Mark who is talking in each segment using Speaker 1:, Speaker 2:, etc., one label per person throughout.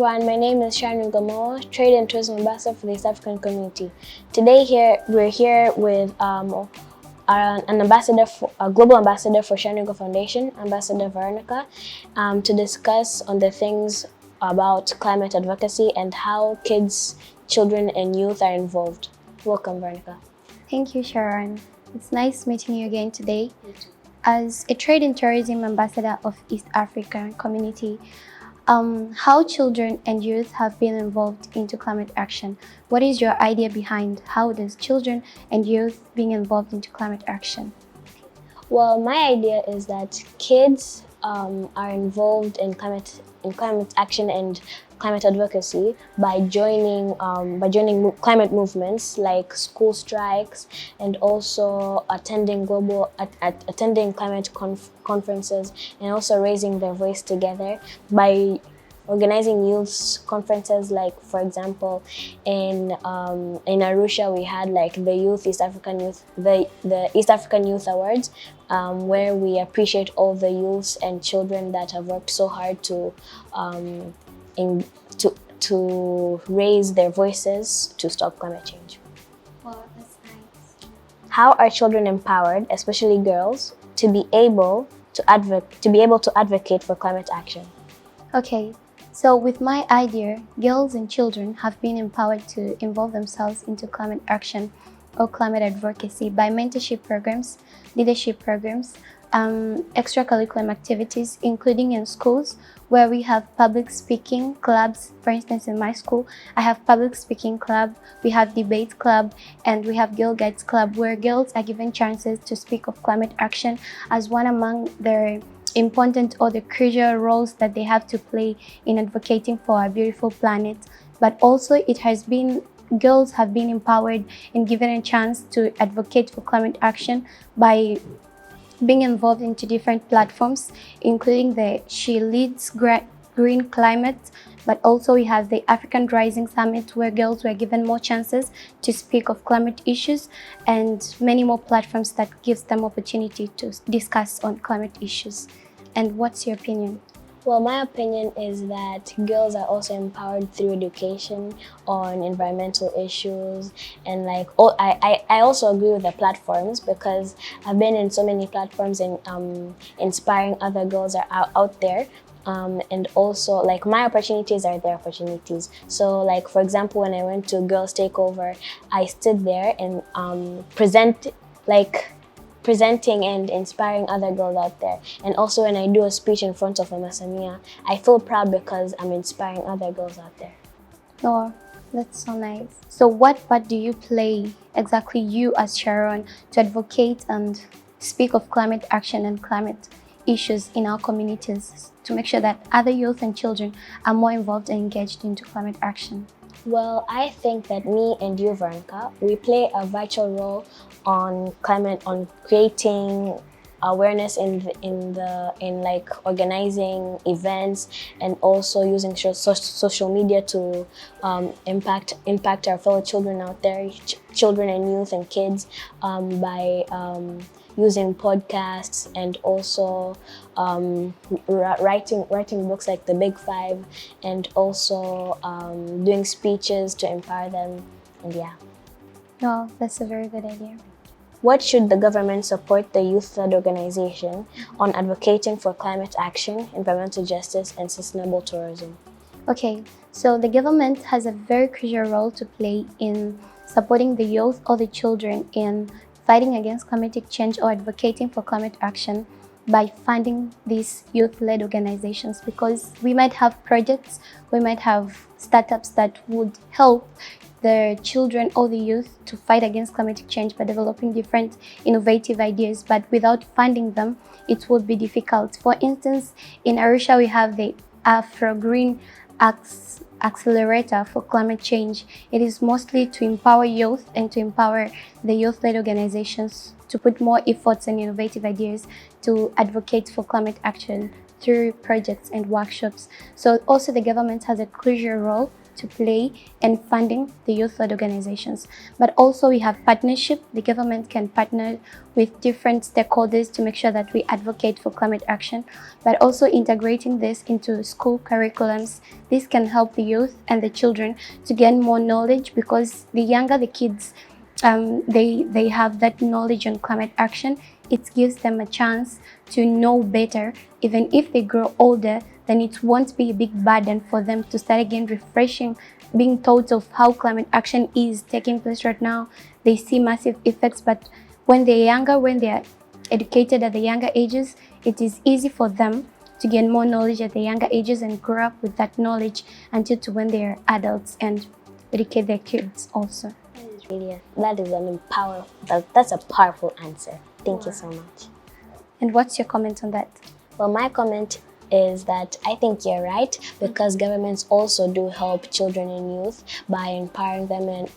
Speaker 1: everyone, my name is Sharon Veronica, Trade and Tourism Ambassador for the East African Community. Today we're here with a global ambassador for Sharon Veronica Foundation, Ambassador Veronica, to discuss on the things about climate advocacy and how kids, children and youth are involved. Welcome, Veronica.
Speaker 2: Thank you, Sharon. It's nice meeting you again today. As a Trade and Tourism Ambassador of East African Community, how children and youth have been involved into climate action. What is your idea behind how does children and youth being involved into climate action?
Speaker 1: Well, my idea is that kids are involved in climate action and climate advocacy by joining climate movements like school strikes and also attending attending climate conferences and also raising their voice together by organizing youth conferences. Like, for example, in Arusha we had like the East African Youth Awards, where we appreciate all the youths and children that have worked so hard to raise their voices to stop climate change.
Speaker 2: Wow, that's nice.
Speaker 1: How are children empowered, especially girls, to be able to advocate for climate action?
Speaker 2: Okay, so with my idea, girls and children have been empowered to involve themselves into climate action or climate advocacy by mentorship programs, leadership programs, extracurricular activities, including in schools where we have public speaking clubs. For instance, in my school, I have public speaking club, we have debate club, and we have Girl Guides club, where girls are given chances to speak of climate action as one among their important or the crucial roles that they have to play in advocating for our beautiful planet. But also girls have been empowered and given a chance to advocate for climate action by being involved into different platforms, including the She Leads Green Climate, but also we have the African Rising Summit, where girls were given more chances to speak of climate issues, and many more platforms that gives them opportunity to discuss on climate issues. And what's your opinion?
Speaker 1: Well, my opinion is that girls are also empowered through education on environmental issues, and I also agree with the platforms, because I've been in so many platforms and inspiring other girls are out there. And also, like, my opportunities are their opportunities. So, like, for example, when I went to Girls Takeover, I stood there and presenting and inspiring other girls out there. And also when I do a speech in front of a Masamia, I feel proud because I'm inspiring other girls out there.
Speaker 2: Oh, that's so nice. So what part do you play, exactly you as Sharon, to advocate and speak of climate action and climate issues in our communities to make sure that other youth and children are more involved and engaged into climate action?
Speaker 1: Well, I think that me and you, Veronica, we play a vital role on creating awareness in organizing events, and also using social media to impact our fellow children out there, children and youth and kids, by using podcasts, and also writing books like The Big Five, and also doing speeches to empower them. And yeah.
Speaker 2: No, that's a very good idea.
Speaker 1: What should the government support the youth-led organization on advocating for climate action, environmental justice, and sustainable tourism?
Speaker 2: Okay, so the government has a very crucial role to play in supporting the youth or the children in fighting against climatic change or advocating for climate action by funding these youth-led organizations, because we might have projects, we might have startups that would help the children or the youth to fight against climatic change by developing different innovative ideas, but without funding them, it would be difficult. For instance, in Arusha, we have the Afro Green Accelerator for Climate Change. It is mostly to empower youth and to empower the youth-led organizations to put more efforts and innovative ideas to advocate for climate action through projects and workshops. So also the government has a crucial role to play and funding the youth-led organizations. But also we have partnership. The government can partner with different stakeholders to make sure that we advocate for climate action, but also integrating this into school curriculums. This can help the youth and the children to gain more knowledge, because the younger the kids they have that knowledge on climate action, it gives them a chance to know better. Even if they grow older, then it won't be a big burden for them to start again refreshing, being taught of how climate action is taking place right now. They see massive effects, but when they're younger, when they're educated at the younger ages, it is easy for them to gain more knowledge at the younger ages and grow up with that knowledge until to when they're adults and educate their kids also.
Speaker 1: That's a powerful answer. Thank you so much.
Speaker 2: And what's your comment on that?
Speaker 1: Well, my comment is that I think you're right, because governments also do help children and youth by empowering them and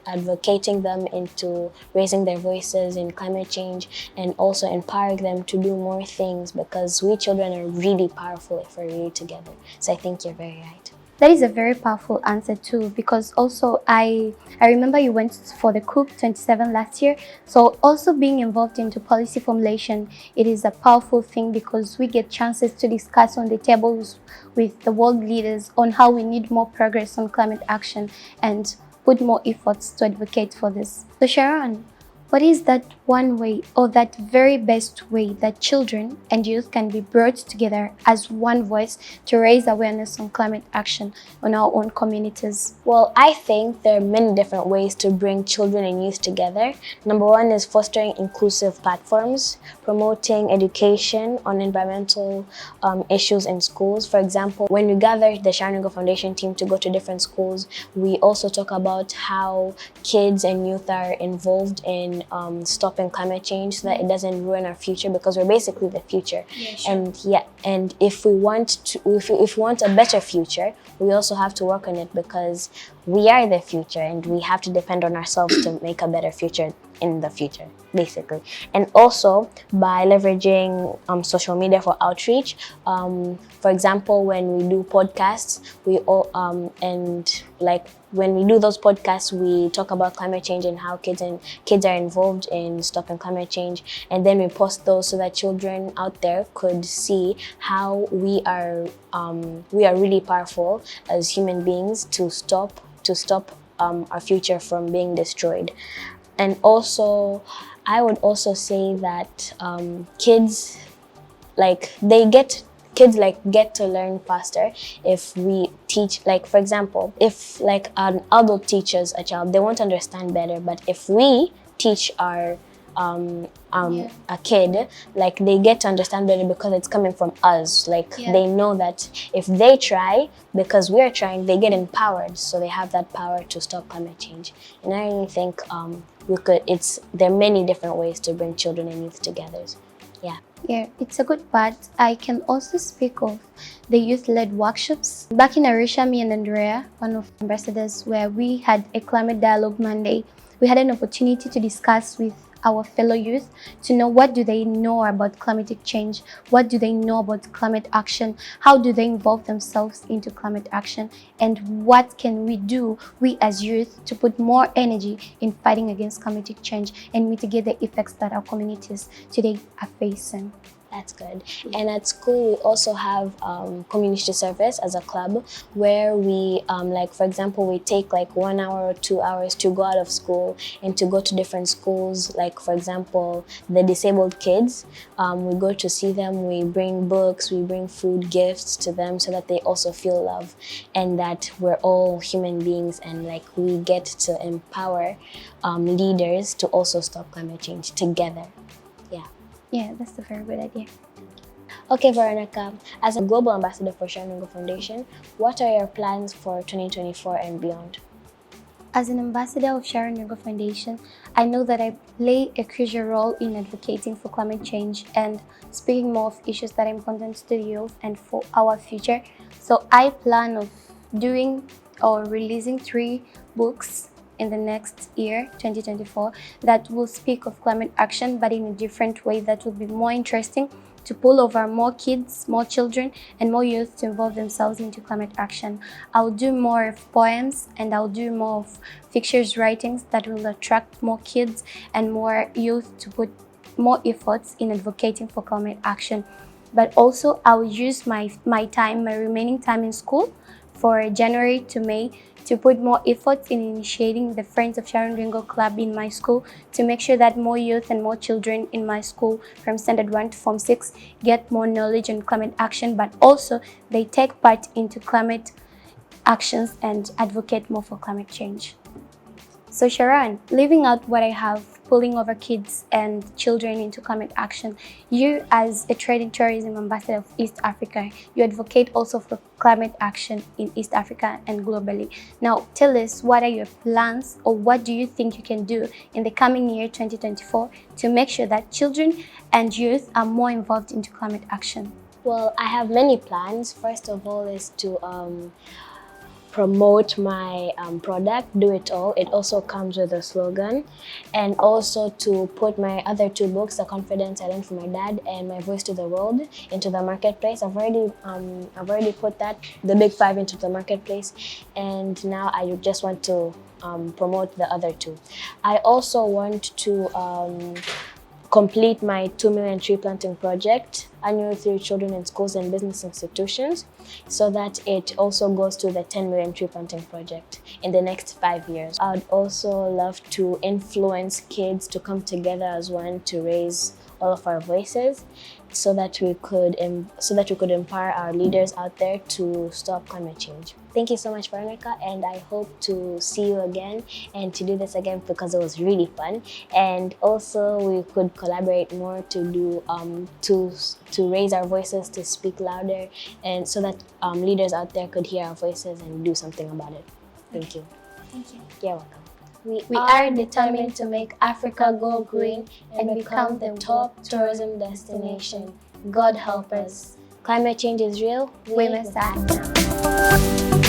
Speaker 1: advocating them into raising their voices in climate change, and also empowering them to do more things, because we children are really powerful if we're really together. So I think you're very right.
Speaker 2: That is a very powerful answer too, because also I remember you went for the COOP 27 last year. So also being involved into policy formulation, it is a powerful thing, because we get chances to discuss on the tables with the world leaders on how we need more progress on climate action and put more efforts to advocate for this. So Sharon, what is that one way, or that very best way, that children and youth can be brought together as one voice to raise awareness on climate action on our own communities?
Speaker 1: Well, I think there are many different ways to bring children and youth together. Number one is fostering inclusive platforms, promoting education on environmental issues in schools. For example, when we gather the Sharon Veronica Foundation team to go to different schools, we also talk about how kids and youth are involved in stopping climate change, so that it doesn't ruin our future, because we're basically the future.
Speaker 2: Yeah, sure.
Speaker 1: And if we want a better future, we also have to work on it, because we are the future and we have to depend on ourselves to make a better future in the future, basically. And also by leveraging social media for outreach. For example, when we do podcasts, when we do those podcasts, we talk about climate change and how kids are involved in stopping climate change, and then we post those so that children out there could see how we are really powerful as human beings to stop our future from being destroyed. And also, I would also say that kids get to learn faster if we teach. Like, for example, if like an adult teaches a child, they won't understand better. But if we teach our a kid, like, they get to understand better because it's coming from us. Like, they know that if they try, because we're trying, they get empowered, so they have that power to stop climate change. And I really think there are many different ways to bring children and youth together.
Speaker 2: Yeah, it's a good part. I can also speak of the youth-led workshops. Back in Arusha, me and Andrea, one of the ambassadors, where we had a climate dialogue Monday, we had an opportunity to discuss with our fellow youth to know what do they know about climatic change, what do they know about climate action, how do they involve themselves into climate action, and what can we do, we as youth, to put more energy in fighting against climatic change and mitigate the effects that our communities today are facing.
Speaker 1: That's good. And at school, we also have community service as a club, where we, for example, we take like 1 hour or 2 hours to go out of school and to go to different schools. Like, for example, the disabled kids, we go to see them, we bring books, we bring food, gifts to them, so that they also feel love, and that we're all human beings, and like we get to empower leaders to also stop climate change together.
Speaker 2: Yeah, that's a very good idea.
Speaker 1: Okay, Veronica, as a global ambassador for Sharon Veronica Foundation, what are your plans for 2024 and beyond?
Speaker 2: As an ambassador of Sharon Veronica Foundation, I know that I play a crucial role in advocating for climate change and speaking more of issues that are important to the youth and for our future. So I plan of doing or releasing 3 books in the next year, 2024, that will speak of climate action, but in a different way that will be more interesting to pull over more kids, more children, and more youth to involve themselves into climate action. I'll do more of poems, and I'll do more of fictitious writings that will attract more kids and more youth to put more efforts in advocating for climate action. But also I'll use my remaining time in school for January to May to put more efforts in initiating the Friends of Sharon Veronica Club in my school to make sure that more youth and more children in my school from Standard 1 to Form 6 get more knowledge on climate action, but also they take part into climate actions and advocate more for climate change. So Sharon, leaving out what I have, pulling over kids and children into climate action, you as a trade and tourism ambassador of East Africa, you advocate also for climate action in East Africa and globally. Now tell us, what are your plans, or what do you think you can do in the coming year 2024 to make sure that children and youth are more involved into climate action?
Speaker 1: Well, I have many plans. First of all is to promote my product, Do It All. It also comes with a slogan, and also to put my other two books, The Confidence I Learned from My Dad and My Voice to the World, into the marketplace. I've already put that, the big 5, into the marketplace, and now I just want to promote the other two. I also want to complete my 2 million tree planting project annually through children in schools and business institutions, so that it also goes to the 10 million tree planting project in the next 5 years. I'd also love to influence kids to come together as one to raise all of our voices, so that we could empower our leaders out there to stop climate change. Thank you so much, Veronica, and I hope to see you again and to do this again, because it was really fun. And also we could collaborate more to do to raise our voices, to speak louder, and so that leaders out there could hear our voices and do something about it. Thank you.
Speaker 2: Thank you.
Speaker 1: You're welcome.
Speaker 2: We are determined to make Africa go green and become the top tourism destination. God help us.
Speaker 1: Climate change is real.
Speaker 2: We must act now.